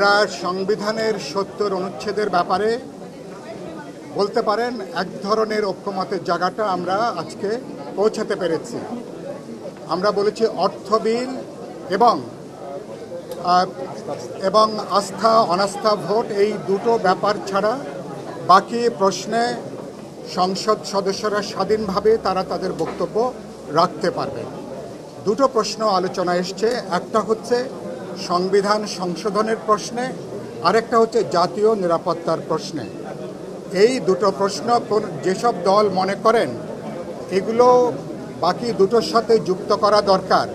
আমরা সংবিধানের ৭০ অনুচ্ছেদের ব্যাপারে বলতে পারেন এক ধরনের ঐক্যমতের জায়গাটা আমরা আজকে পৌঁছাতে পেরেছি। আমরা বলেছি অর্থ বিল এবং আস্থা অনাস্থা ভোট, এই দুটো ব্যাপার ছাড়া বাকি প্রশ্নে সংসদ সদস্যরা স্বাধীনভাবে তারা তাদের বক্তব্য রাখতে পারবেন। দুটো প্রশ্ন আলোচনা এসছে, একটা হচ্ছে সংবিধান সংশোধনের প্রশ্নে, আরেকটা হচ্ছে জাতীয় নিরাপত্তার প্রশ্নে। এই দুটো প্রশ্ন যেসব দল মনে করেন এগুলো বাকি দুটোর সাথে যুক্ত করা দরকার,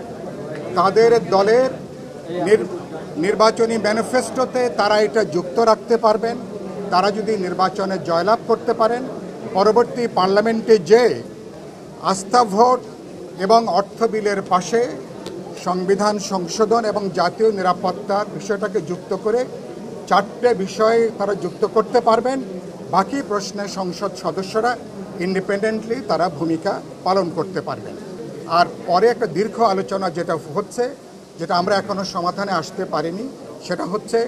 তাদের দলের নির্বাচনী ম্যানিফেস্টোতে তারা এটা যুক্ত রাখতে পারবেন। তারা যদি নির্বাচনে জয়লাভ করতে পারেন, পরবর্তী পার্লামেন্টে যে আস্থা ভোট এবং অর্থ বিলের পাশে সংবিধান সংশোধন এবং জাতীয় নিরাপত্তার বিষয়টাকে যুক্ত করে চারটে বিষয় তারা যুক্ত করতে পারবেন। বাকি প্রশ্নে সংসদ সদস্যরা ইন্ডিপেন্ডেন্টলি তারা ভূমিকা পালন করতে পারবেন। আর পরে একটা দীর্ঘ আলোচনা যেটা আমরা এখনও সমাধানে আসতে পারিনি, সেটা হচ্ছে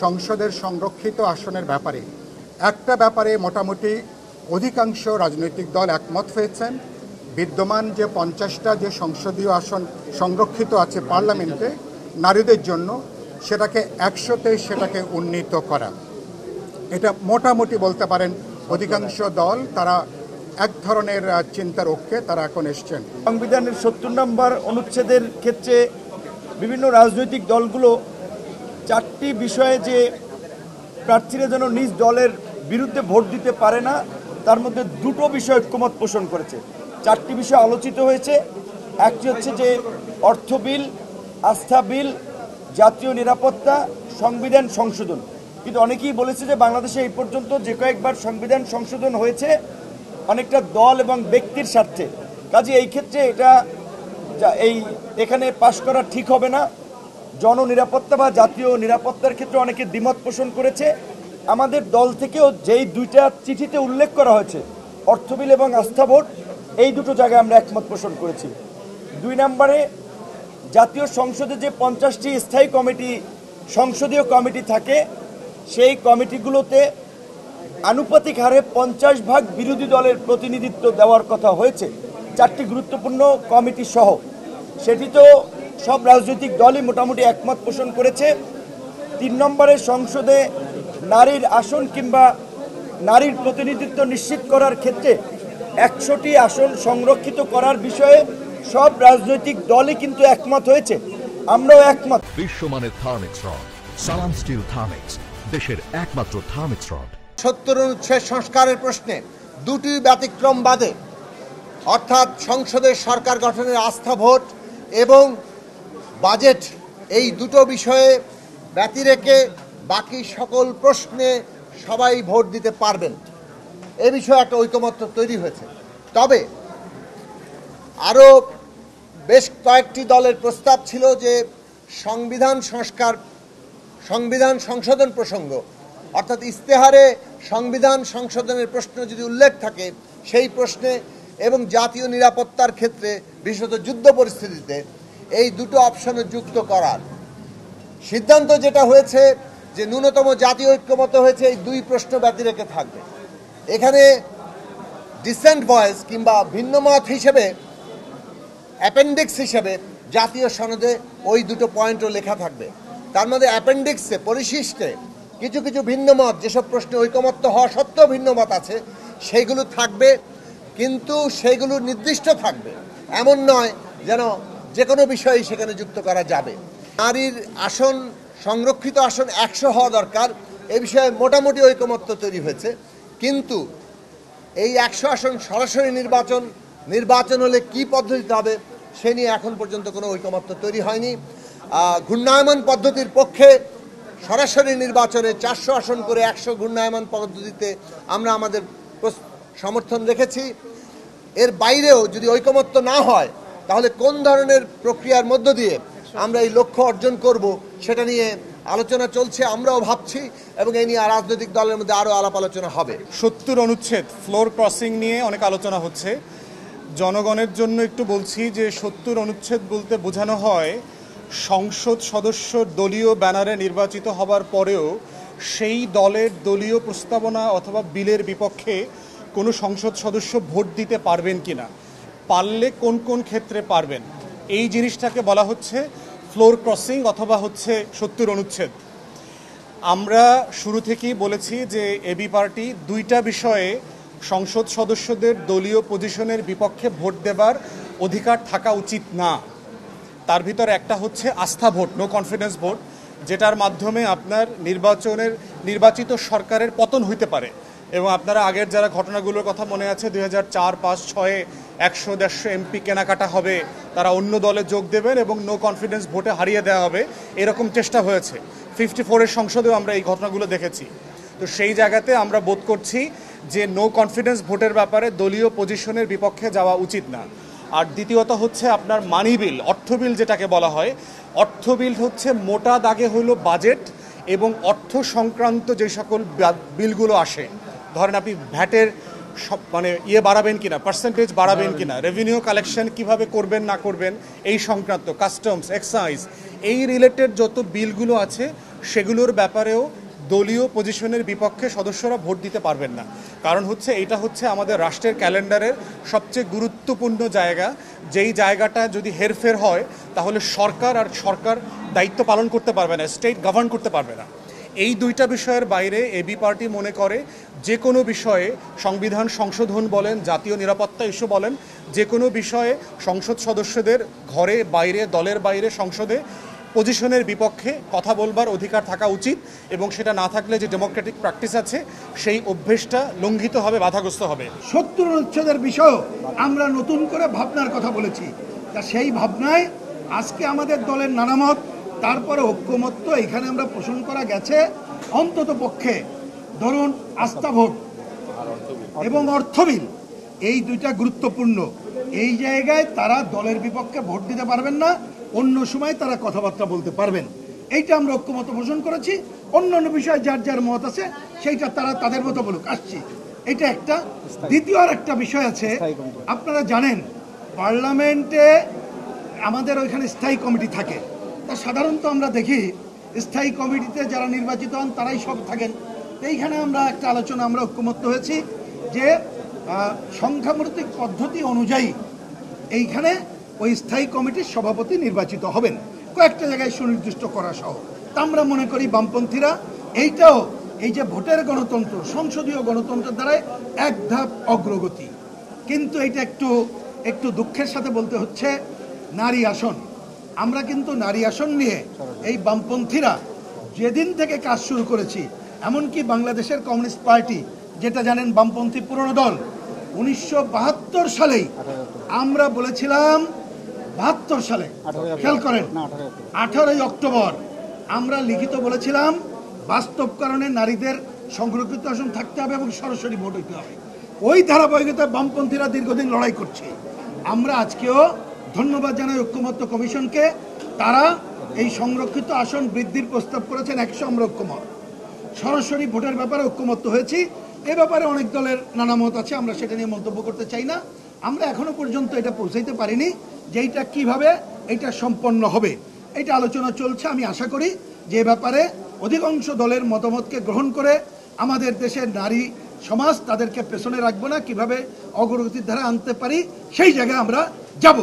সংসদের সংরক্ষিত আসনের ব্যাপারে। একটা ব্যাপারে মোটামুটি অধিকাংশ রাজনৈতিক দল একমত হয়েছেন, বিদ্যমান যে 50টা যে সংসদীয় আসন সংরক্ষিত আছে পার্লামেন্টে নারীদের জন্য, সেটাকে 100তে সেটাকে উন্নীত করা। এটা মোটামুটি বলতে পারেন অধিকাংশ দল তারা এক ধরনের চিন্তার ঐক্যে তারা এখন এসছেন। সংবিধানের ৭০ নম্বর অনুচ্ছেদের ক্ষেত্রে বিভিন্ন রাজনৈতিক দলগুলো চারটি বিষয়ে যে প্রার্থীরা যেন নিজ দলের বিরুদ্ধে ভোট দিতে পারে না, তার মধ্যে দুটো বিষয় ঐক্যমত পোষণ করেছে। চারটি বিষয় আলোচিত হয়েছে। একটি হচ্ছে যে অর্থ বিল, আস্থা বিল, জাতীয় নিরাপত্তা, সংবিধান সংশোধন। কিন্তু অনেকেই বলেছে যে বাংলাদেশে এই পর্যন্ত যে কয়েকবার সংবিধান সংশোধন হয়েছে অনেকটা দল এবং ব্যক্তির স্বার্থে, কাজে এই ক্ষেত্রে এখানে পাশ করা ঠিক হবে না। জননিরাপত্তা বা জাতীয় নিরাপত্তার ক্ষেত্রে অনেকে দ্বিমত পোষণ করেছে। আমাদের দল থেকেও যেই দুইটা চিঠিতে উল্লেখ করা হয়েছে অর্থ বিল এবং আস্থা ভোট, এই দুটো জায়গায় আমরা একমত পোষণ করেছি। 2 নম্বরে জাতীয় সংসদে যে 50টি স্থায়ী কমিটি, সংসদীয় কমিটি থাকে, সেই কমিটিগুলোতে আনুপাতিক হারে 50% বিরোধী দলের প্রতিনিধিত্ব দেওয়ার কথা হয়েছে, 4টি গুরুত্বপূর্ণ কমিটি সহ। সেটি তো সব রাজনৈতিক দলই মোটামুটি একমত পোষণ করেছে। 3 নম্বরে সংসদে নারীর আসন কিংবা নারীর প্রতিনিধিত্ব নিশ্চিত করার ক্ষেত্রে 100টি আসন সংরক্ষিত করার বিষয়ে সব রাজনৈতিক দলই কিন্তু একমত হয়েছে, আমরাও একমত। বিশ্বমানের থার্মিক্স রড, সালাম স্টিল থার্মিক্স, দেশের একমাত্র থার্মিক্স রড। ৭০ অনুচ্ছেদ সংস্কারের প্রশ্নে দুটি ব্যতিক্রম বাদে, অর্থাৎ সংসদের সরকার গঠনের আস্থা ভোট এবং বাজেট, এই দুটো বিষয়ে ব্যতি রেখে বাকি সকল প্রশ্নে সবাই ভোট দিতে পারবেন, এ বিষয়ে একটা ঐকমত্য তৈরি হয়েছে। তবে আরও বেশ কয়েকটি দলের প্রস্তাব ছিল যে সংবিধান সংশোধন প্রসঙ্গ, অর্থাৎ ইস্তেহারে সংবিধান সংশোধনের প্রশ্ন যদি উল্লেখ থাকে সেই প্রশ্নে এবং জাতীয় নিরাপত্তার ক্ষেত্রে বিশেষত যুদ্ধ পরিস্থিতিতে এই দুটো অপশনে যুক্ত করার সিদ্ধান্ত যেটা হয়েছে, যে ন্যূনতম জাতীয় ঐক্যমত হয়েছে এই দুই প্রশ্ন ব্যতি রেখে থাকবে। এখানে ডিসেন্ট ভয়েস কিংবা ভিন্নমত হিসেবে অ্যাপেন্ডিক্স হিসেবে জাতীয় সনদে ওই দুটো পয়েন্টও লেখা থাকবে। তার মধ্যে অ্যাপেন্ডিক্সে পরিশিষ্টে কিছু কিছু ভিন্নমত, যেসব প্রশ্নে ঐকমত্য হওয়া সত্ত্বেও ভিন্নমত আছে, সেইগুলো থাকবে, কিন্তু সেইগুলো নির্দিষ্ট থাকবে, এমন নয় যেন যে কোনো বিষয়ই সেখানে যুক্ত করা যাবে। নারীর আসন, সংরক্ষিত আসন 100 হওয়া দরকার, এ বিষয়ে মোটামুটি ঐকমত্য তৈরি হয়েছে। কিন্তু এই 100 আসন সরাসরি নির্বাচন হলে কি পদ্ধতিতে হবে সে নিয়ে এখন পর্যন্ত কোনো ঐকমত্য তৈরি হয়নি। ঘূর্ণায়মান পদ্ধতির পক্ষে সরাসরি নির্বাচনে 400 আসন করে 100 ঘূর্ণায়মান পদ্ধতিতে আমরা আমাদের সমর্থন রেখেছি। এর বাইরেও যদি ঐকমত্য না হয় তাহলে কোন ধরনের প্রক্রিয়ার মধ্য দিয়ে আমরা এই লক্ষ্য অর্জন করব সেটা নিয়ে আলোচনা চলছে, আমরাও ভাবছি, এবং এই নিয়ে রাজনৈতিক দলের মধ্যে আরও আলাপ আলোচনা হবে। ৭০ অনুচ্ছেদ ফ্লোর ক্রসিং নিয়ে অনেক আলোচনা হচ্ছে। জনগণের জন্য একটু বলছি যে ৭০ অনুচ্ছেদ বলতে বোঝানো হয় সংসদ সদস্য দলীয় ব্যানারে নির্বাচিত হবার পরেও সেই দলের দলীয় প্রস্তাবনা অথবা বিলের বিপক্ষে কোনো সংসদ সদস্য ভোট দিতে পারবেন কিনা, পারলে কোন কোন ক্ষেত্রে পারবেন, এই জিনিসটাকে বলা হচ্ছে ফ্লোর ক্রসিং অথবা হচ্ছে ৭০ অনুচ্ছেদ। আমরা শুরু থেকেই বলেছি যে এবি পার্টি দুইটা বিষয়ে সংসদ সদস্যদের দলীয় পজিশনের বিপক্ষে ভোট দেবার অধিকার থাকা উচিত না। তার ভিতরে একটা হচ্ছে আস্থা ভোট, নো কনফিডেন্স ভোট, যেটার মাধ্যমে আপনার নির্বাচিত সরকারের পতন হইতে পারে। এবং আপনারা আগের যারা ঘটনাগুলোর কথা মনে আছে, 2004, 5, 6 100-150 এমপি কেনাকাটা হবে, তারা অন্য দলে যোগ দেবেন এবং নো কনফিডেন্স ভোটে হারিয়ে দেওয়া হবে, এরকম চেষ্টা হয়েছে। 54-এর সংসদেও আমরা এই ঘটনাগুলো দেখেছি। তো সেই জায়গাতে আমরা বোধ করছি যে নো কনফিডেন্স ভোটের ব্যাপারে দলীয় পজিশনের বিপক্ষে যাওয়া উচিত না। আর দ্বিতীয়ত হচ্ছে আপনার মানি বিল, অর্থ বিল যেটাকে বলা হয়, অর্থ বিল হচ্ছে মোটা দাগে হলো বাজেট এবং অর্থ সংক্রান্ত যে সকল বিলগুলো আসে, ধরেন আপনি ভ্যাটের মানে বাড়াবেন কিনা, পার্সেন্টেজ বাড়াবেন কিনা, রেভিনিউ কালেকশন কিভাবে করবেন না করবেন এই সংক্রান্ত, কাস্টমস, এক্সাইজ, এই রিলেটেড যত বিলগুলো আছে সেগুলোর ব্যাপারেও দলীয় পজিশনের বিপক্ষে সদস্যরা ভোট দিতে পারবেন না। কারণ হচ্ছে এইটা হচ্ছে আমাদের রাষ্ট্রের ক্যালেন্ডারের সবচেয়ে গুরুত্বপূর্ণ জায়গা, যেই জায়গাটা যদি হেরফের হয় তাহলে সরকার দায়িত্ব পালন করতে পারবে না, স্টেট গভর্ন করতে পারবে না। এই দুইটা বিষয়ের বাইরে এবি পার্টি মনে করে যে কোনো বিষয়ে সংবিধান সংশোধন বলেন, জাতীয় নিরাপত্তা ইস্যু বলেন, যে কোনো বিষয়ে সংসদ সদস্যদের ঘরে বাইরে, দলের বাইরে, সংসদে পজিশনের বিপক্ষে কথা বলবার অধিকার থাকা উচিত এবং সেটা না থাকলে যে ডেমোক্রেটিক প্র্যাকটিস আছে সেই অভ্যেসটা লঙ্ঘিত হবে, বাধাগ্রস্ত হবে। ৭০ অনুচ্ছেদের বিষয়েও আমরা নতুন করে ভাবনার কথা বলেছি। তা সেই ভাবনায় আজকে আমাদের দলের নানা মত, তারপরে ঐক্যমত্য এখানে আমরা পোষণ করা গেছে। অন্তত পক্ষে ধরুন আস্থা ভোট এবং অর্থ বিল, এই দুইটা গুরুত্বপূর্ণ। এই জায়গায় তারা দলের বিপক্ষে ভোট দিতে পারবেন না, অন্য সময় তারা কথাবার্তা বলতে পারবেন। এইটা আমরা ঐক্যমত পোষণ করেছি। অন্যান্য বিষয়ে যার যার মত আছে সেইটা তারা তাদের মতো বলুক, আসছি। এটা একটা। দ্বিতীয় আর একটা বিষয় আছে, আপনারা জানেন পার্লামেন্টে আমাদের ওইখানে স্থায়ী কমিটি থাকে। তা সাধারণত আমরা দেখি স্থায়ী কমিটিতে যারা নির্বাচিত হন তারাই সব থাকেন। এইখানে আমরা একটা আলোচনা আমরা ঐক্যমত্য হয়েছি যে সংখ্যামূর্তিক পদ্ধতি অনুযায়ী এইখানে ওই স্থায়ী কমিটির সভাপতি নির্বাচিত হবেন, কয়েকটা জায়গায় সুনির্দিষ্ট করা সহ। তা আমরা মনে করি বামপন্থীরা এইটাও, এই যে ভোটের গণতন্ত্র, সংসদীয় গণতন্ত্রের দ্বারাই এক ধাপ অগ্রগতি। কিন্তু এইটা একটু দুঃখের সাথে বলতে হচ্ছে, নারী আসন, আমরা কিন্তু নারী আসন নিয়ে এই বামপন্থীরা যেদিন থেকে কাজ শুরু করেছি, এমনকি বাংলাদেশের কমিউনিস্ট পার্টি, যেটা জানেন বামপন্থী পুরনো দল, 1972 সালেই আমরা বলেছিলাম, 72 সালে খেয়াল করেন, 18 অক্টোবর আমরা লিখিত বলেছিলাম বাস্তবকরণে নারীদের সংরক্ষিত আসন থাকতে হবে এবং সরাসরি ভোট হইতে হবে। ওই ধারাবাহিকতায় বামপন্থীরা দীর্ঘদিন লড়াই করছে। আমরা আজকেও ধন্যবাদ জানাই ঐক্যমত্য কমিশনকে, তারা এই সংরক্ষিত আসন বৃদ্ধির প্রস্তাব করেছেন, 100 আমরা ঐক্যমত। সরাসরি ভোটের ব্যাপারে ঐক্যমত্য হয়েছি। এ ব্যাপারে অনেক দলের নানা মত আছে, আমরা সেটা নিয়ে মন্তব্য করতে চাই না। আমরা এখনো পর্যন্ত এটা পৌঁছাইতে পারিনি যে এইটা কীভাবে এটা সম্পন্ন হবে, এটা আলোচনা চলছে। আমি আশা করি যে ব্যাপারে অধিকাংশ দলের মতামতকে গ্রহণ করে আমাদের দেশের নারী সমাজ তাদেরকে পেছনে রাখবো না, কিভাবে অগ্রগতির ধারা আনতে পারি সেই জায়গায় আমরা যাব।